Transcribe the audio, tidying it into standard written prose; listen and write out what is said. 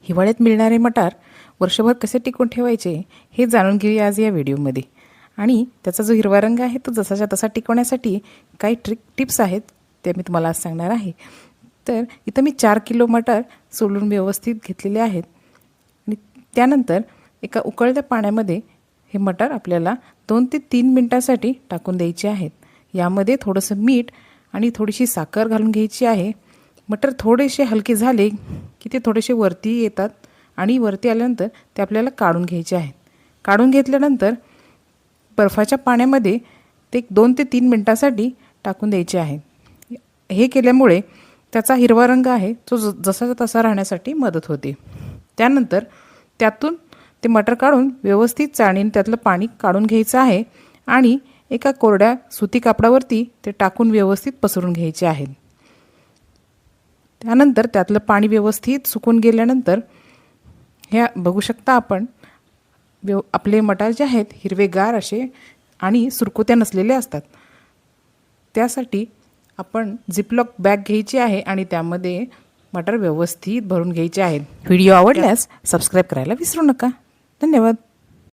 हिवाळ्यात मिळणारे मटार वर्षभर कसे टिकवून ठेवायचे हे जाणून घेऊया आज या व्हिडिओमध्ये। आणि त्याचा जो हिरवा रंग आहे तो जसाच्या तसा टिकवण्यासाठी काही टिप्स आहेत ते मी तुम्हाला आज सांगणार आहे। तर इथं मी 4 किलो मटार सोलून व्यवस्थित घेतलेले आहेत आणि त्यानंतर एका उकळत्या पाण्यामध्ये हे मटार आपल्याला 2 ते 3 मिनिटांसाठी टाकून द्यायचे आहेत। यामध्ये थोडंसं मीठ आणि थोडीशी साखर घालून घ्यायची आहे। मटर थोडेसे हलके झाले की ते थोडेसे वरती येतात आणि वरती आल्यानंतर ते आपल्याला काढून घ्यायचे आहेत। काढून घेतल्यानंतर बर्फाच्या पाण्यामध्ये ते 2 ते 3 मिनिटांसाठी टाकून द्यायचे आहे। हे केल्यामुळे त्याचा हिरवा रंग आहे तो जसा तसा राहण्यासाठी मदत होते। त्यानंतर त्यातून ते मटर काढून व्यवस्थित चाळणीने त्यातलं पाणी काढून घ्यायचं आहे आणि एका कोरड्या सुती कापडावरती ते टाकून व्यवस्थित पसरून घ्यायचे आहे। त्यानंतर त्यातलं पाणी व्यवस्थित सुकून गेल्यानंतर हे बघू शकता आपण आपले मटार जे आहेत हिरवेगार असे आणि सुरकुत्या नसलेले असतात। त्यासाठी आपण झिपलॉक बॅग घ्यायची आहे आणि त्यामध्ये मटार व्यवस्थित भरून घ्यायचे आहेत। व्हिडिओ आवडल्यास सबस्क्राइब करायला विसरू नका। धन्यवाद।